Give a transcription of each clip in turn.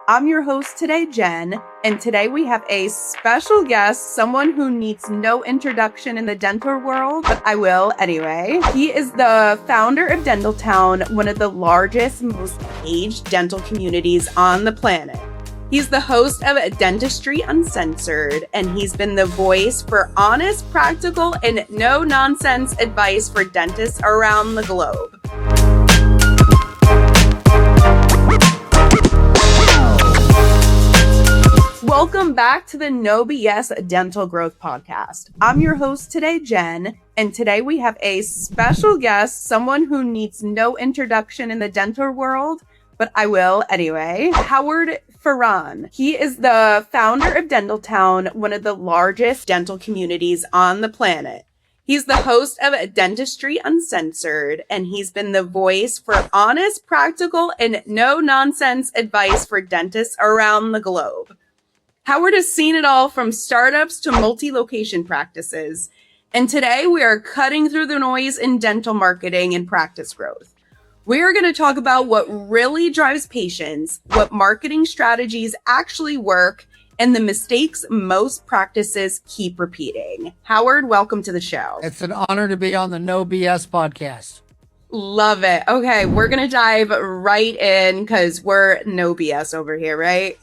I'm your host today, Jen, and today we have a special guest, someone who needs no introduction in the dental world, but I will anyway. He is the founder of DentalTown, one of the largest, most engaged dental communities on the planet. He's the host of Dentistry Uncensored, and he's been the voice for honest, practical, and no-nonsense advice for dentists around the globe. Welcome back to the No BS Dental Growth Podcast. I'm your host today, Jen, and today we have a special guest, someone who needs no introduction in the dental world, but I will anyway. Howard Farran. He is the founder of DentalTown, one of the largest dental communities on the planet. He's the host of Dentistry Uncensored, and he's been the voice for honest, practical, and no-nonsense advice for dentists around the globe. Howard has seen it all from startups to multi-location practices. And today we are cutting through the noise in dental marketing and practice growth. We are going to talk about what really drives patients, what marketing strategies actually work, and the mistakes most practices keep repeating. Howard, welcome to the show. It's an honor to be on the No BS podcast. Love it. Okay, we're going to dive right in because we're no BS over here, right?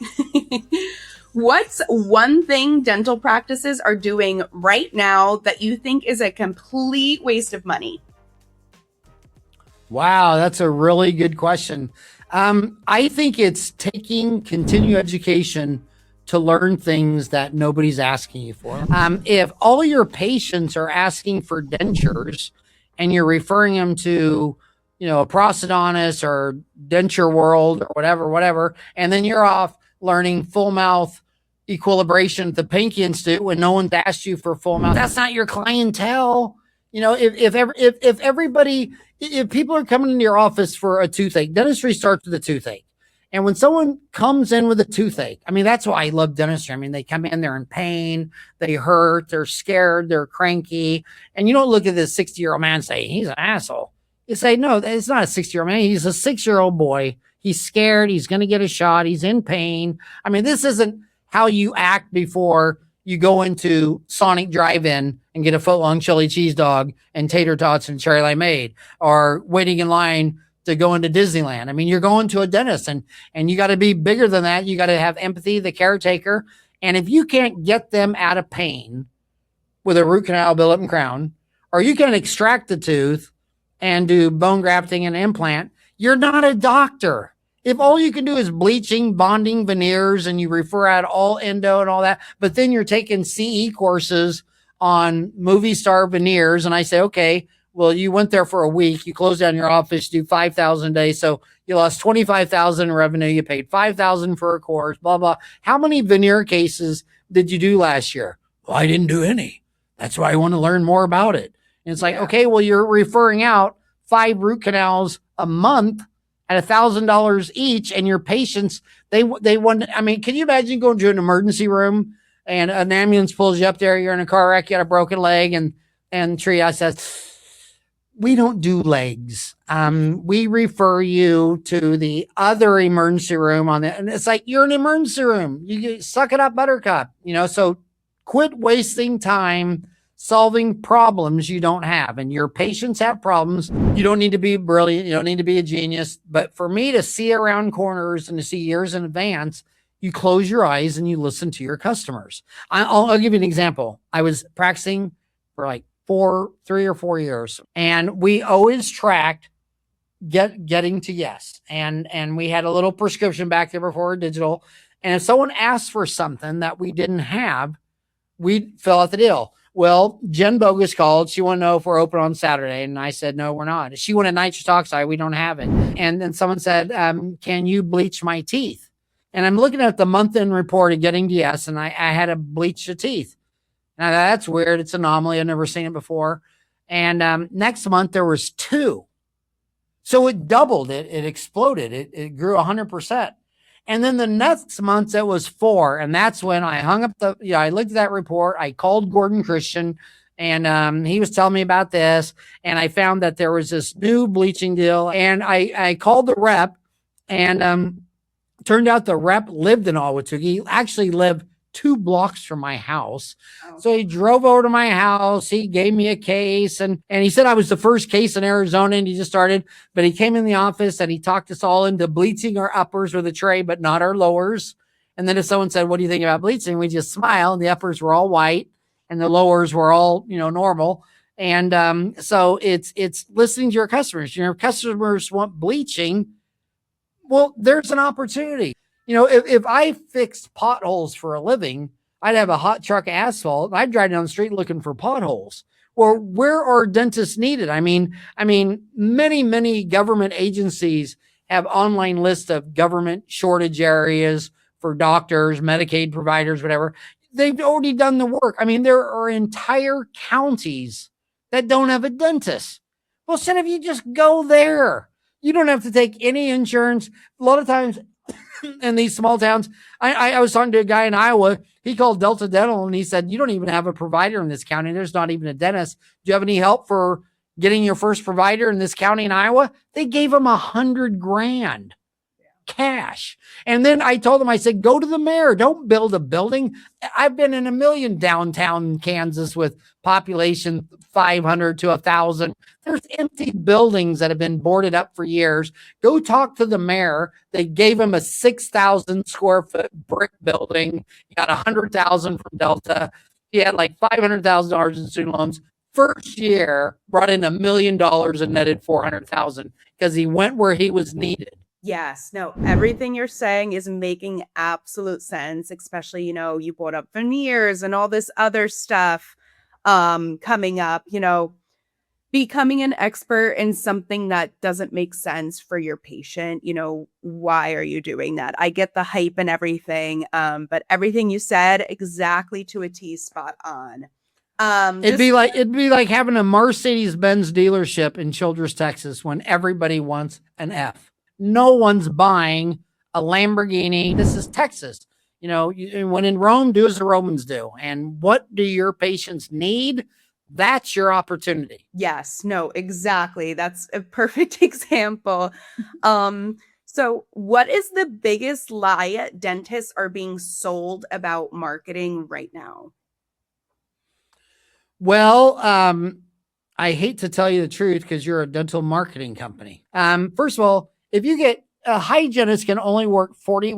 What's one thing dental practices are doing right now that you think is a complete waste of money? Wow, that's a really good question. I think it's taking continuing education to learn things that nobody's asking you for. If all your patients are asking for dentures and you're referring them to, a prosthodontist or Denture World or whatever, and then you're off learning full mouth equilibration at the Pinky Institute when no one's asked you for full mouth, that's not your clientele. If people are coming into your office for a toothache, dentistry starts with a toothache. And when someone comes in with a toothache, that's why I love dentistry. They come in, they're in pain, they hurt, they're scared, they're cranky. And you don't look at this 60-year-old man and say, he's an asshole. You say, no, it's not a 60-year-old man. He's a 6-year-old boy. He's scared. He's going to get a shot. He's in pain. This isn't how you act before you go into Sonic Drive-In and get a foot-long chili cheese dog and tater tots and cherry limeade, or waiting in line to go into Disneyland. You're going to a dentist, and you got to be bigger than that. You got to have empathy, the caretaker. And if you can't get them out of pain with a root canal, billet, and crown, or you can extract the tooth and do bone grafting and implant, you're not a doctor. If all you can do is bleaching, bonding, veneers, and you refer out all endo and all that, but then you're taking CE courses on movie star veneers, and I say, okay, well, you went there for a week, you closed down your office, do 5,000 a day, so you lost 25,000 in revenue, you paid 5,000 for a course, blah, blah. How many veneer cases did you do last year? Well, I didn't do any. That's why I want to learn more about it. And it's like, okay, well, you're referring out 5 root canals a month at $1,000 each, and your patients, they want, can you imagine going to an emergency room and an ambulance pulls you up there, you're in a car wreck, you got a broken leg, and triage says, we don't do legs. We refer you to the other emergency room and it's like, you're in an emergency room. You suck it up, buttercup, so quit wasting time solving problems you don't have, and your patients have problems. You don't need to be brilliant. You don't need to be a genius. But for me to see around corners and to see years in advance, you close your eyes and you listen to your customers. I'll give you an example. I was practicing for like 3 or 4 years, and we always tracked getting to yes. And we had a little prescription back there before digital. And if someone asked for something that we didn't have, we'd fill out the deal. Well, Jen Bogus called. She wanted to know if we're open on Saturday. And I said, no, we're not. She wanted nitrous oxide. We don't have it. And then someone said, can you bleach my teeth? And I'm looking at the month-end report of getting to yes, and I had to bleach the teeth. Now, that's weird. It's an anomaly. I've never seen it before. And next month, there was 2. So it doubled. It exploded. It grew 100%. And then the next month it was 4. And that's when I hung up I looked at that report. I called Gordon Christian, and he was telling me about this. And I found that there was this new bleaching deal, and I called the rep, and Turned out the rep lived in Ahwatukee. He actually lived 2 blocks from my house. Oh. So he drove over to my house. He gave me a case and he said I was the first case in Arizona and he just started, but he came in the office and he talked us all into bleaching our uppers with a tray, but not our lowers. And then if someone said, what do you think about bleaching? We just smile, and the uppers were all white and the lowers were all, normal. And so it's listening to your customers. Your customers want bleaching. Well, there's an opportunity. If I fixed potholes for a living, I'd have a hot truck of asphalt and I'd drive down the street looking for potholes. Well, where are dentists needed? I mean, many government agencies have online lists of government shortage areas for doctors, Medicaid providers, whatever. They've already done the work. I mean, there are entire counties that don't have a dentist. Well, instead of you just go there, you don't have to take any insurance. A lot of times in these small towns, I was talking to a guy in Iowa. He called Delta Dental and he said, you don't even have a provider in this county. There's not even a dentist. Do you have any help for getting your first provider in this county in Iowa? They gave him $100,000 cash. And then I told him, I said, go to the mayor. Don't build a building. I've been in a million downtown Kansas with population 500 to 1,000. There's empty buildings that have been boarded up for years. Go talk to the mayor. They gave him a 6,000 square foot brick building. He got 100,000 from Delta. He had like $500,000 in student loans. First year brought in $1 million and netted 400,000 because he went where he was needed. Yes, no, everything you're saying is making absolute sense, especially, you brought up veneers and all this other stuff coming up, becoming an expert in something that doesn't make sense for your patient. Why are you doing that? I get the hype and everything, but everything you said exactly to a T, spot on. It'd be like having a Mercedes-Benz dealership in Childress, Texas, when everybody wants an F. No one's buying a Lamborghini. This is Texas. When in Rome, do as the Romans do. And what do your patients need? That's your opportunity. Yes, no, exactly. That's a perfect example. So what is the biggest lie dentists are being sold about marketing right now? Well, I hate to tell you the truth because you're a dental marketing company. First of all, if you get a hygienist can only work 40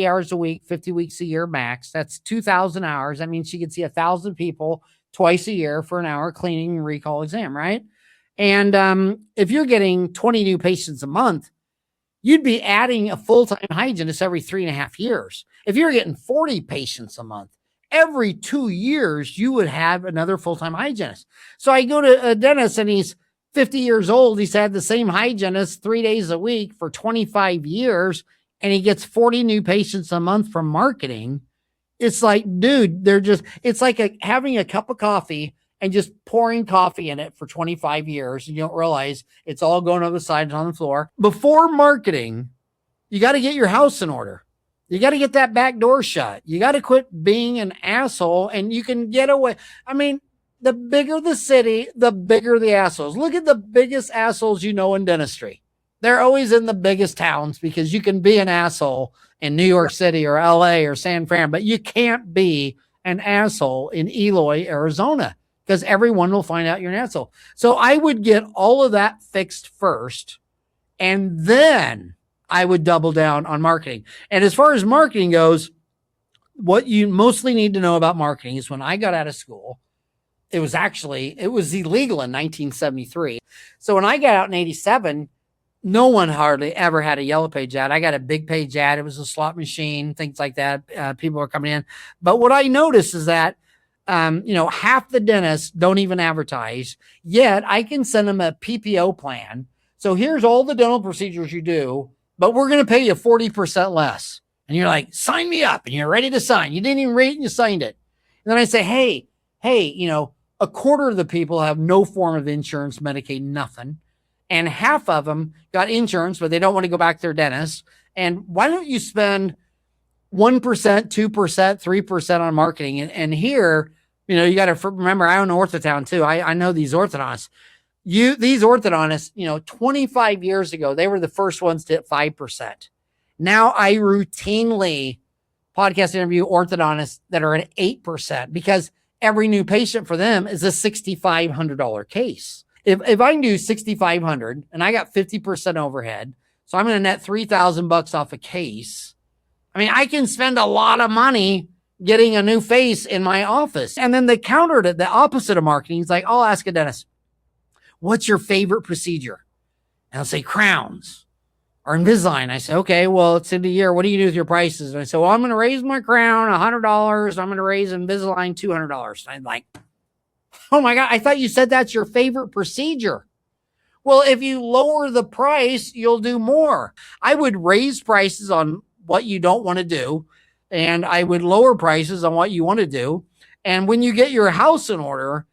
hours a week, 50 weeks a year max. That's 2,000 hours. That means she can see 1,000 people twice a year for an hour cleaning and recall exam, right? And if you're getting 20 new patients a month, you'd be adding a full-time hygienist every 3.5 years. If you're getting 40 patients a month, every 2 years, you would have another full-time hygienist. So I go to a dentist and he's 50 years old. He's had the same hygienist 3 days a week for 25 years, and he gets 40 new patients a month from marketing. It's like, dude, it's like having a cup of coffee and just pouring coffee in it for 25 years. And you don't realize it's all going over the sides on the floor. Before marketing, you got to get your house in order. You got to get that back door shut. You got to quit being an asshole, and you can get away. I mean, the bigger the city, the bigger the assholes. Look at the biggest assholes in dentistry. They're always in the biggest towns because you can be an asshole in New York City or LA or San Fran, but you can't be an asshole in Eloy, Arizona, because everyone will find out you're an asshole. So I would get all of that fixed first, and then I would double down on marketing. And as far as marketing goes, what you mostly need to know about marketing is when I got out of school, it was illegal in 1973. So when I got out in 87, no one hardly ever had a yellow page ad. I got a big page ad. It was a slot machine, things like that. People were coming in. But what I noticed is that, half the dentists don't even advertise, yet I can send them a PPO plan. So here's all the dental procedures you do, but we're going to pay you 40% less. And you're like, sign me up. And you're ready to sign. You didn't even read it and you signed it. And then I say, hey, a quarter of the people have no form of insurance, Medicaid, nothing. And half of them got insurance, but they don't want to go back to their dentist. And why don't you spend 1%, 2%, 3% on marketing? And here, you got to remember, I own DentalTown too. I know these orthodontists. These orthodontists, 25 years ago, they were the first ones to hit 5%. Now I routinely podcast interview orthodontists that are at 8% because every new patient for them is a $6,500 case. If I can do 6,500 and I got 50% overhead, so I'm going to net $3,000 off a case. I mean, I can spend a lot of money getting a new face in my office. And then they countered it, the opposite of marketing. It's like, I'll ask a dentist, what's your favorite procedure? And I'll say crowns or Invisalign. I say, okay, well, it's in the year. What do you do with your prices? And I say, well, I'm going to raise my crown $100. I'm going to raise Invisalign $200. I'm like, oh my God, I thought you said that's your favorite procedure. Well, if you lower the price, you'll do more. I would raise prices on what you don't want to do, and I would lower prices on what you want to do. And when you get your house in order,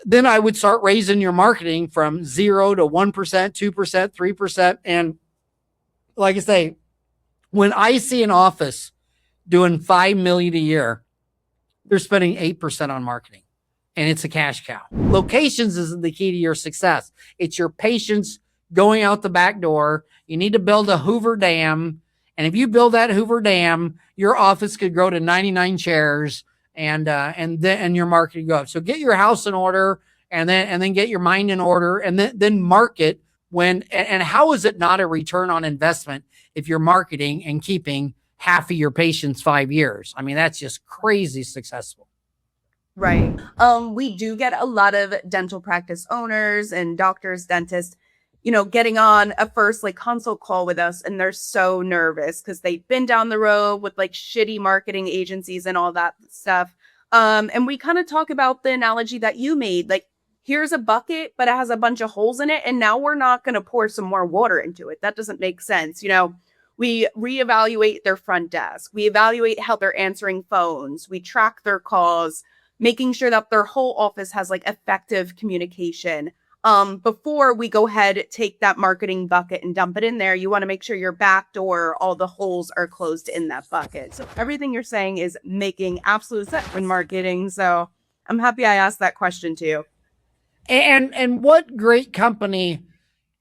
then I would start raising your marketing from 0 to 1%, 2%, 3%. And like I say, when I see an office doing $5 million a year, they're spending 8% on marketing. And it's a cash cow. Locations isn't the key to your success. It's your patients going out the back door. You need to build a Hoover Dam. And if you build that Hoover Dam, your office could grow to 99 chairs and your marketing go up. So get your house in order and then get your mind in order and then market and how is it not a return on investment if you're marketing and keeping half of your patients 5 years? I mean, that's just crazy successful. Right. We do get a lot of dental practice owners and doctors, dentists, getting on a first consult call with us, and they're so nervous because they've been down the road with shitty marketing agencies and all that stuff. And we kind of talk about the analogy that you made, here's a bucket, but it has a bunch of holes in it. And now we're not going to pour some more water into it. That doesn't make sense. We reevaluate their front desk. We evaluate how they're answering phones. We track their calls, making sure that their whole office has effective communication. Before we go ahead, take that marketing bucket and dump it in there, you want to make sure your back door, all the holes are closed in that bucket. So everything you're saying is making absolute sense in marketing. So I'm happy I asked that question too. And what great company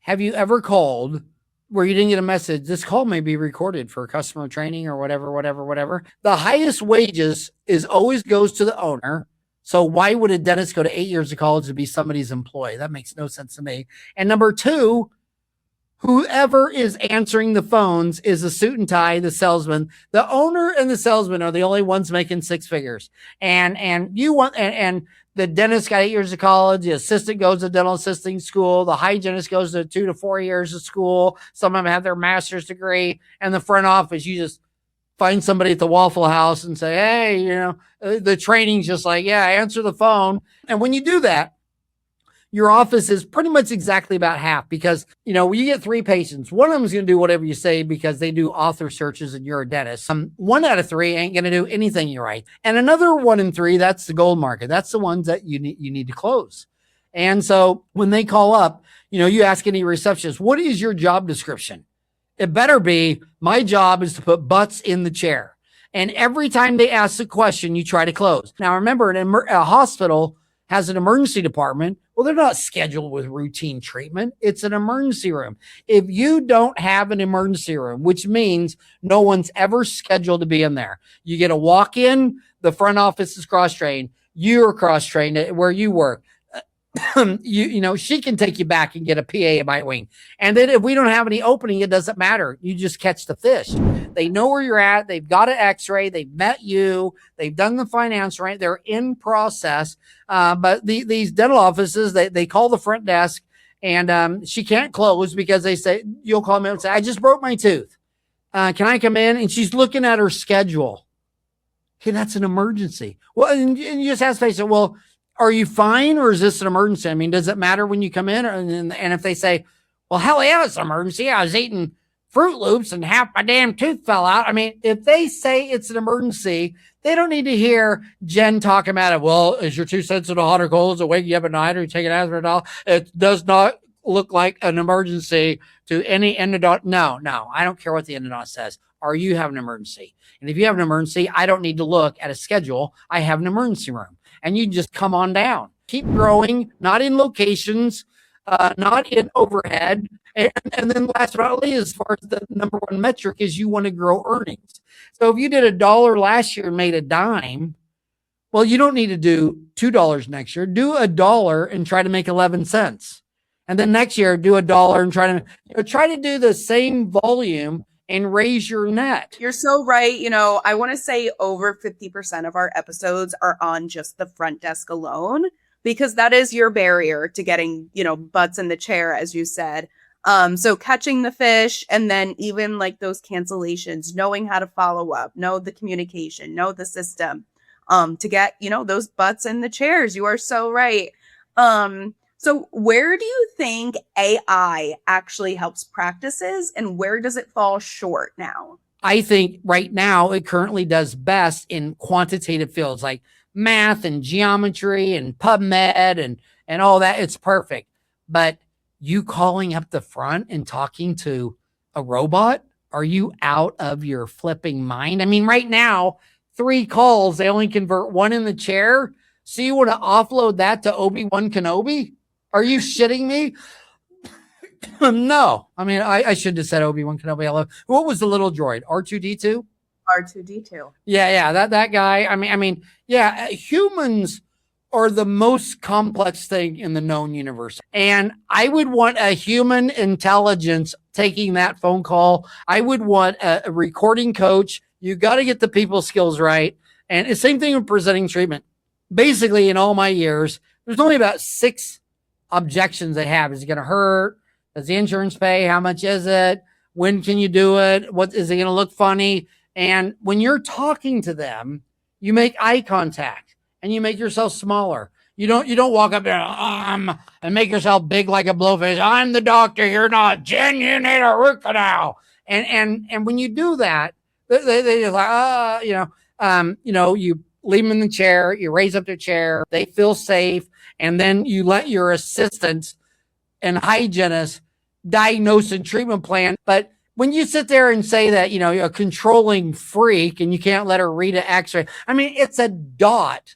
have you ever called where you didn't get a message? This call may be recorded for customer training or whatever. The highest wages always goes to the owner. So why would a dentist go to 8 years of college to be somebody's employee? That makes no sense to me. And number two, whoever is answering the phones is a suit and tie, the salesman. The owner and the salesman are the only ones making six figures. And the dentist got 8 years of college. The assistant goes to dental assisting school. The hygienist goes to 2 to 4 years of school. Some of them have their master's degree. And the front office, you just find somebody at the Waffle House and say, hey, the training's just answer the phone. And when you do that, your office is pretty much exactly about half because, when you get 3 patients, one of them is going to do whatever you say because they do author searches and you're a dentist. 1 out of 3 ain't going to do anything you write. And another 1 in 3, that's the gold market. That's the ones that you need to close. And so when they call up, you ask any receptionist, what is your job description? It better be, my job is to put butts in the chair. And every time they ask the question, you try to close. Now, remember, a hospital has an emergency department. Well, they're not scheduled with routine treatment. It's an emergency room. If you don't have an emergency room, which means no one's ever scheduled to be in there, you get a walk in, the front office is cross-trained, you're cross-trained at where you work. She can take you back and get a PA by wing. And then if we don't have any opening, it doesn't matter. You just catch the fish. They know where you're at. They've got an x-ray. They've met you. They've done the finance right. They're in process. But these dental offices, they call the front desk and she can't close because they say, you'll call me and say, I just broke my tooth. Can I come in? And she's looking at her schedule. Okay, that's an emergency. Well, and you just ask, they say, well, are you fine or is this an emergency? I mean, does it matter when you come in? And if they say, well, hell yeah, it's an emergency. I was eating Fruit Loops and half my damn tooth fell out. I mean, if they say it's an emergency, they don't need to hear Jen talking about it. Well, is your tooth sensitive to hot or cold? Does it wake you up at night? Or you take an aspirin? It does not look like an emergency to any endodont. No, I don't care what the endodont says. Or you have an emergency. And if you have an emergency, I don't need to look at a schedule. I have an emergency room. And you just come on down. Keep growing, not in locations, not in overhead. And then last but not least, as far as the number one metric is you want to grow earnings. So if you did $1 last year and made a dime, well, you don't need to do $2 next year. Do $1 and try to make 11 cents. And then next year, do $1 and try to do the same volume and raise your net. You're so right. I want to say over 50% of our episodes are on just the front desk alone, because that is your barrier to getting, butts in the chair, as you said. So catching the fish, and then even like those cancellations, knowing how to follow up, know the communication, know the system, to get, those butts in the chairs. You are so right. So where do you think AI actually helps practices, and where does it fall short now? I think right now it currently does best in quantitative fields like math and geometry and PubMed and all that. It's perfect. But you calling up the front and talking to a robot, are you out of your flipping mind? I mean, right now, 3 calls, they only convert 1 in the chair. So you want to offload that to Obi-Wan Kenobi? Are you shitting me? No. I mean, I should have said Obi-Wan Kenobi. What was the little droid? R2-D2? R2-D2. Yeah, that guy. I mean, yeah, humans are the most complex thing in the known universe. And I would want a human intelligence taking that phone call. I would want a recording coach. You got to get the people skills right. And the same thing with presenting treatment. Basically, in all my years, there's only about 6 objections they have. Is it going to hurt? Does the insurance pay? How much is it? When can you do it? What is it going to look funny? And when you're talking to them, you make eye contact and you make yourself smaller. You don't walk up there and make yourself big like a blowfish. I'm the doctor. You're not. Jen, you need a root canal. And when you do that, they just like, you leave them in the chair, you raise up their chair, they feel safe, and then you let your assistants and hygienists diagnose and treatment plan. But when you sit there and say that, you're a controlling freak and you can't let her read an x-ray, I mean, it's a dot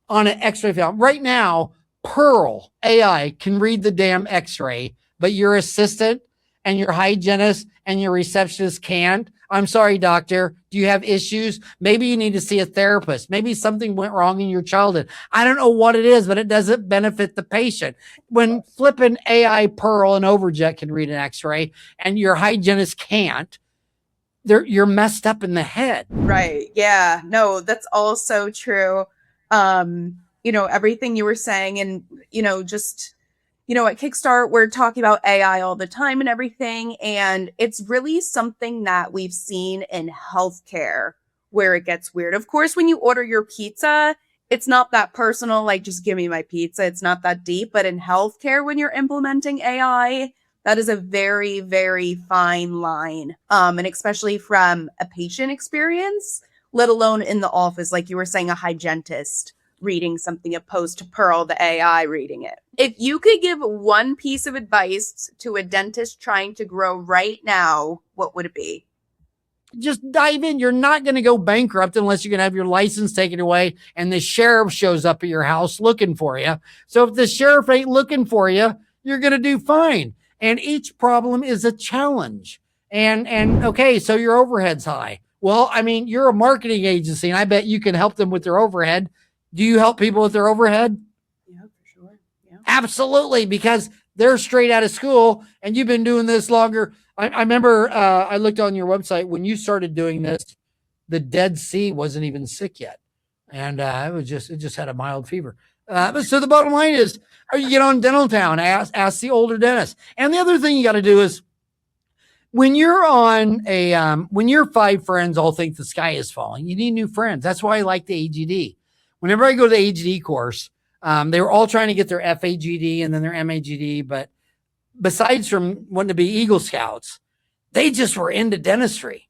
on an x-ray film. Right now, Pearl AI can read the damn x-ray, but your assistant and your hygienist and your receptionist can't. I'm sorry, doctor. Do you have issues? Maybe you need to see a therapist. Maybe something went wrong in your childhood. I don't know what it is, but it doesn't benefit the patient. When flipping AI Pearl and Overjet can read an x-ray and your hygienist can't, you're messed up in the head. Right. Yeah. No, that's all so true. Everything you were saying, and, at Kickstart, we're talking about AI all the time and everything. And it's really something that we've seen in healthcare where it gets weird. Of course, when you order your pizza, it's not that personal, like just give me my pizza. It's not that deep. But in healthcare, when you're implementing AI, that is a very, very fine line. And especially from a patient experience, let alone in the office, like you were saying, a hygienist reading something opposed to Pearl, the AI reading it. If you could give one piece of advice to a dentist trying to grow right now, what would it be? Just dive in. You're not going to go bankrupt unless you're going to have your license taken away and the sheriff shows up at your house looking for you. So if the sheriff ain't looking for you, you're going to do fine. And each problem is a challenge. And okay, so your overhead's high. Well, I mean, you're a marketing agency and I bet you can help them with their overhead. Do you help people with their overhead? Yeah, for sure. Yeah. Absolutely, because they're straight out of school and you've been doing this longer. I remember I looked on your website when you started doing this, the Dead Sea wasn't even sick yet. And it just had a mild fever. So the bottom line is, you get on DentalTown, ask the older dentist. And the other thing you got to do is when you're on when your 5 friends all think the sky is falling, you need new friends. That's why I like the AGD. Whenever I go to the AGD course, they were all trying to get their FAGD and then their MAGD. But besides from wanting to be Eagle Scouts, they just were into dentistry.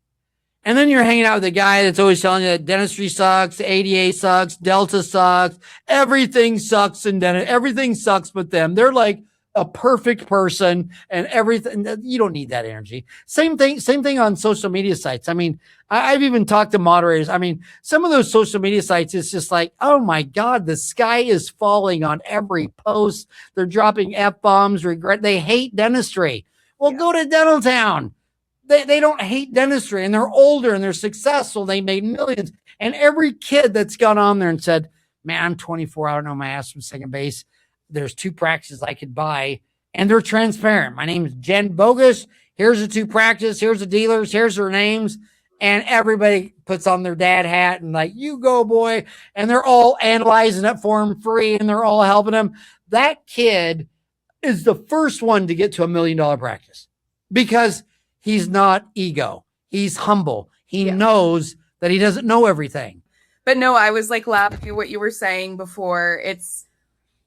And then you're hanging out with a guy that's always telling you that dentistry sucks, ADA sucks, Delta sucks, everything sucks in dentistry. Everything sucks but them. They're like, a perfect person and everything. You don't need that energy. Same thing on social media sites. I mean, I've even talked to moderators. I mean, some of those social media sites, it's just like, oh my God, the sky is falling on every post. They're dropping F-bombs, regret. They hate dentistry. Well, go to DentalTown. They don't hate dentistry, and they're older and they're successful. They made millions. And every kid that's gone on there and said, man, I'm 24. I don't know my ass from second base. There's 2 practices I could buy, and they're transparent. My name is Jen Bogus. Here's the 2 practices. Here's the dealers. Here's their names. And everybody puts on their dad hat and like, you go, boy. And they're all analyzing it for him free, and they're all helping him. That kid is the first one to get to $1 million practice because he's not ego. He's humble. He knows that he doesn't know everything. But no, I was like laughing at what you were saying before. It's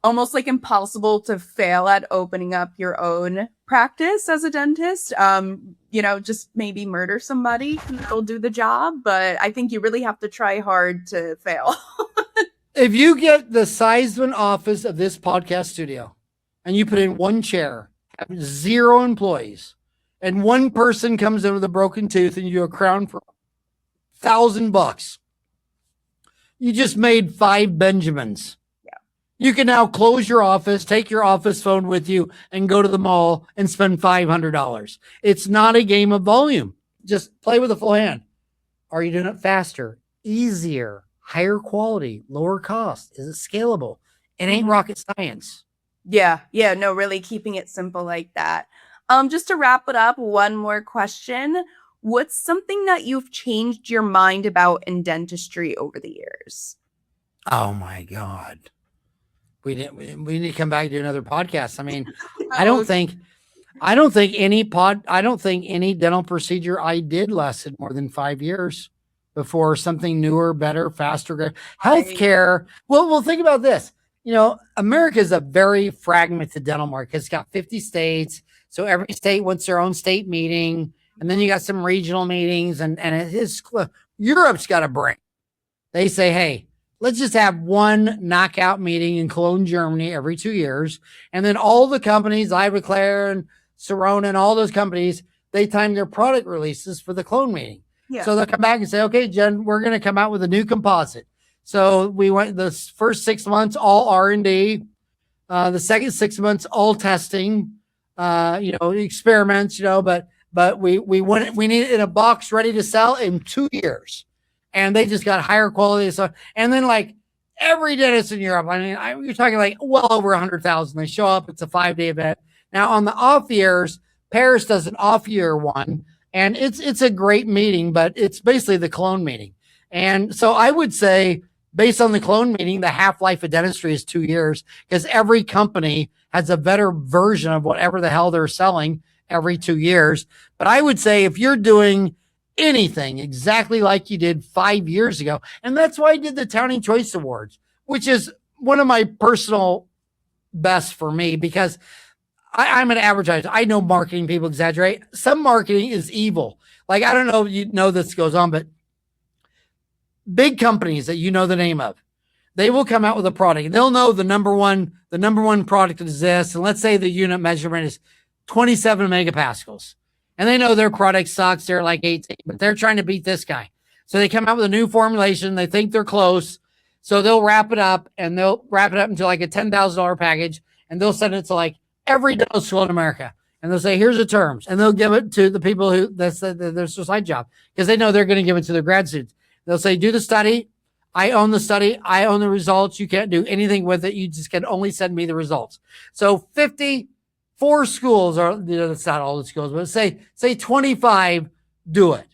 almost like impossible to fail at opening up your own practice as a dentist. Just maybe murder somebody and it'll do the job. But I think you really have to try hard to fail. If you get the size of an office of this podcast studio and you put in 1 chair, have 0 employees, and 1 person comes in with a broken tooth and you do a crown for $1,000, you just made 5 Benjamins. Yeah. You can now close your office, take your office phone with you, and go to the mall and spend $500. It's not a game of volume. Just play with a full hand. Are you doing it faster, easier, higher quality, lower cost? Is it scalable? It ain't rocket science. Yeah. No, really keeping it simple like that. Just to wrap it up, one more question. What's something that you've changed your mind about in dentistry over the years? Oh my God. We need to come back and do another podcast. I mean, I don't think any dental procedure I did lasted more than 5 years before something newer, better, faster. Healthcare. Well, think about this. America is a very fragmented dental market. It's got 50 states. So every state wants their own state meeting. And then you got some regional meetings, and it is Europe's got a brain. They say, hey, let's just have one knockout meeting in Cologne, Germany every 2 years. And then all the companies, Ivoclar and Serona and all those companies, they time their product releases for the Cologne meeting. Yeah. So they'll come back and say, okay, Jen, we're going to come out with a new composite. So we went the first 6 months, all R&D. The second 6 months, all testing, experiments, but we need it in a box ready to sell in 2 years. And they just got higher quality. So, and then like every dentist in Europe, you're talking like well over 100,000. They show up. It's a 5-day event. Now on the off years, Paris does an off year one, and it's a great meeting, but it's basically the Cologne meeting. And so I would say based on the Cologne meeting, the half-life of dentistry is 2 years because every company has a better version of whatever the hell they're selling every 2 years. But I would say if you're doing anything exactly like you did 5 years ago, and that's why I did the Townie Choice Awards, which is one of my personal best for me because I'm an advertiser. I know marketing people exaggerate. Some marketing is evil. Like, I don't know if you know this goes on, but big companies that you know the name of, they will come out with a product. They'll know the number one product is this. And let's say the unit measurement is 27 megapascals. And they know their product sucks. They're like 18, but they're trying to beat this guy. So they come out with a new formulation. They think they're close. So they'll wrap it up into like a $10,000 package. And they'll send it to like every dental school in America. And they'll say, here's the terms. And they'll give it to the people who that's their side job because they know they're going to give it to their grad students. They'll say, do the study. I own the study. I own the results. You can't do anything with it. You just can only send me the results. So 54 schools are, that's not all the schools, but say 25 do it.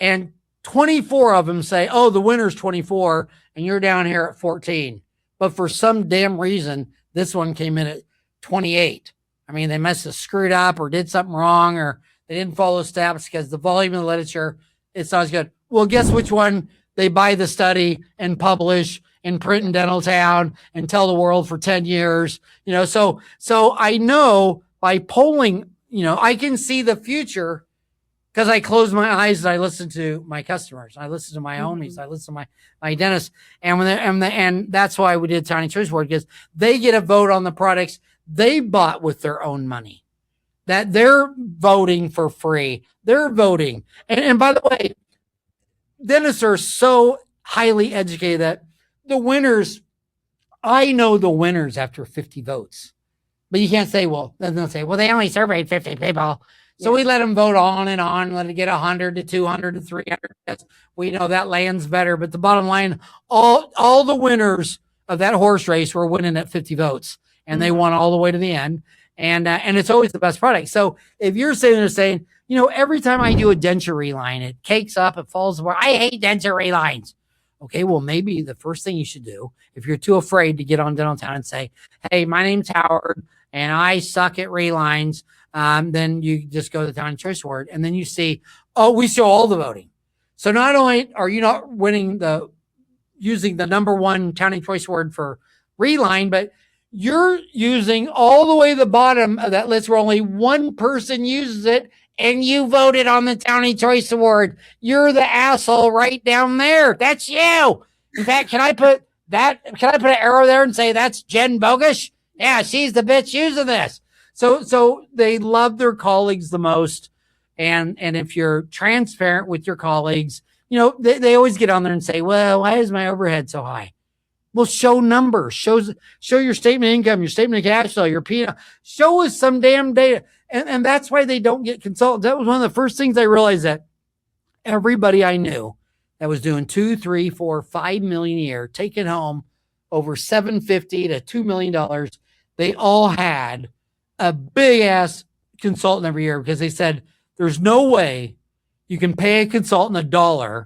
And 24 of them say, oh, the winner's 24 and you're down here at 14. But for some damn reason, this one came in at 28. I mean, they must have screwed up or did something wrong or they didn't follow steps because the volume of the literature, it's not as good. Well, guess which one they buy the study and publish and print in DentalTown and tell the world for 10 years, so I know by polling, I can see the future because I close my eyes and I listen to my customers. I listen to my homies. I listen to my dentists. And and that's why we did Townie Choice Award because they get a vote on the products. they bought with their own money, that they're voting for free. They're voting. And by the way, dentists are so highly educated that the winners, I know the winners after 50 votes. But you can't say, well, then they'll say, well, they only surveyed 50 people. So we let them vote on and on, let it get 100 to 200 to 300. We know that lands better. But the bottom line, all the winners of that horse race were winning at 50 votes. And they won all the way to the end. And it's always the best product. So if you're sitting there saying, every time I do a denture reline, it cakes up, it falls apart. I hate denture relines. Okay, well, maybe the first thing you should do, if you're too afraid to get on DentalTown and say, hey, my name's Howard, and I suck at relines, then you just go to the Town Choice Award, and then you see, we show all the voting. So not only are you not using the number one Town Choice Award for reline, but you're using all the way to the bottom of that list where only one person uses it, and you voted on the Town Choice Award. You're the asshole right down there. That's you. In fact, can I put an arrow there and say that's Jen Bogish? Yeah, she's the bitch using this. So they love their colleagues the most. And if you're transparent with your colleagues, they always get on there and say, well, why is my overhead so high? Well, show numbers, show your statement of income, your statement of cash flow, your P&L. Show us some damn data. And that's why they don't get consultants. That was one of the first things I realized, that everybody I knew that was doing 2, 3, 4, 5 million a year, taking home over $750 to $2 million, they all had a big ass consultant every year, because they said, there's no way you can pay a consultant $1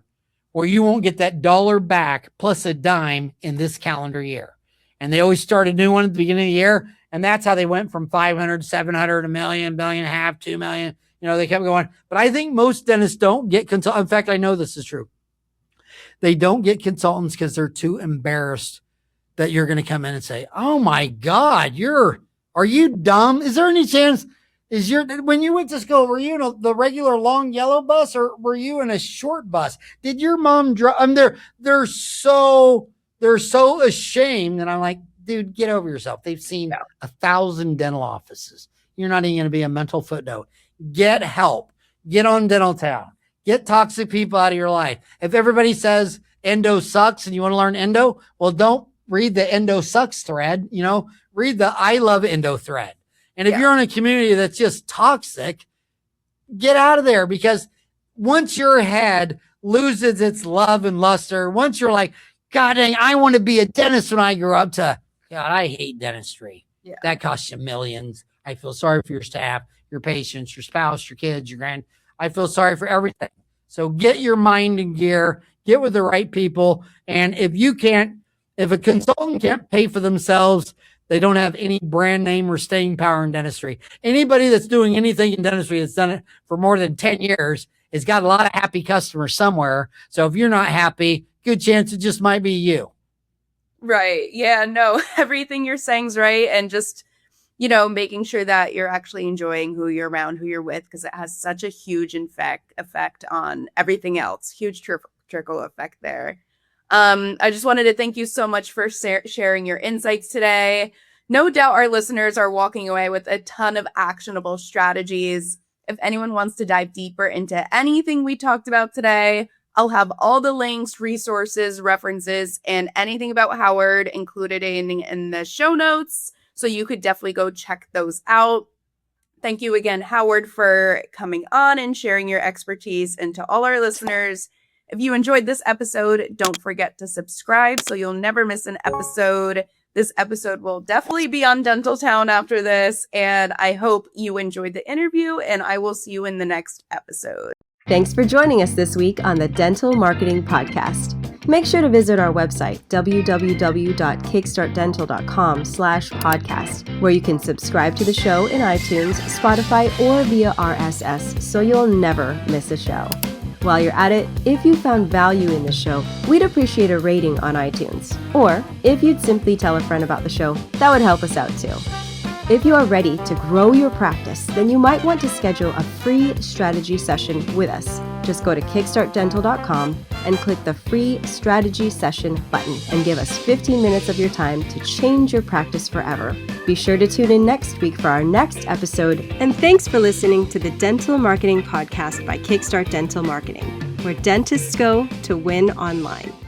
where you won't get that $1 back plus a dime in this calendar year. And they always start a new one at the beginning of the year. And that's how they went from 500, 700, $1 million, $1.5 million, $2 million. They kept going. But I think most dentists don't get consultants. In fact, I know this is true. They don't get consultants because they're too embarrassed that you're going to come in and say, oh my God, are you dumb? Is there any chance, when you went to school, were you in the regular long yellow bus, or were you in a short bus? Did your mom drive? They're so ashamed. And I'm like, dude, get over yourself. They've seen 1,000 dental offices. You're not even going to be a mental footnote. Get help. Get on DentalTown. Get toxic people out of your life. If everybody says endo sucks and you want to learn endo, well, don't read the endo sucks thread. Read the I love endo thread. And if you're in a community that's just toxic, get out of there, because once your head loses its love and luster, once you're like, God dang, I want to be a dentist when I grow up, to God, I hate dentistry. Yeah. That costs you millions. I feel sorry for your staff, your patients, your spouse, your kids, your I feel sorry for everything. So get your mind in gear, get with the right people. And if a consultant can't pay for themselves, they don't have any brand name or staying power in dentistry. Anybody that's doing anything in dentistry that's done it for more than 10 years has got a lot of happy customers somewhere. So if you're not happy, good chance it just might be you. Right. Yeah, no, everything you're saying is right. And just, making sure that you're actually enjoying who you're around, who you're with, because it has such a huge effect on everything else. Huge trickle effect there. I just wanted to thank you so much for sharing your insights today. No doubt our listeners are walking away with a ton of actionable strategies. If anyone wants to dive deeper into anything we talked about today, I'll have all the links, resources, references, and anything about Howard included in the show notes. So you could definitely go check those out. Thank you again, Howard, for coming on and sharing your expertise. And to all our listeners, if you enjoyed this episode, don't forget to subscribe so you'll never miss an episode. This episode will definitely be on DentalTown after this. And I hope you enjoyed the interview, and I will see you in the next episode. Thanks for joining us this week on the Dental Marketing Podcast. Make sure to visit our website, www.kickstartdental.com/podcast, where you can subscribe to the show in iTunes, Spotify, or via RSS, so you'll never miss a show. While you're at it, if you found value in the show, we'd appreciate a rating on iTunes. Or if you'd simply tell a friend about the show, that would help us out too. If you are ready to grow your practice, then you might want to schedule a free strategy session with us. Just go to kickstartdental.com and click the free strategy session button and give us 15 minutes of your time to change your practice forever. Be sure to tune in next week for our next episode. And thanks for listening to the Dental Marketing Podcast by Kickstart Dental Marketing, where dentists go to win online.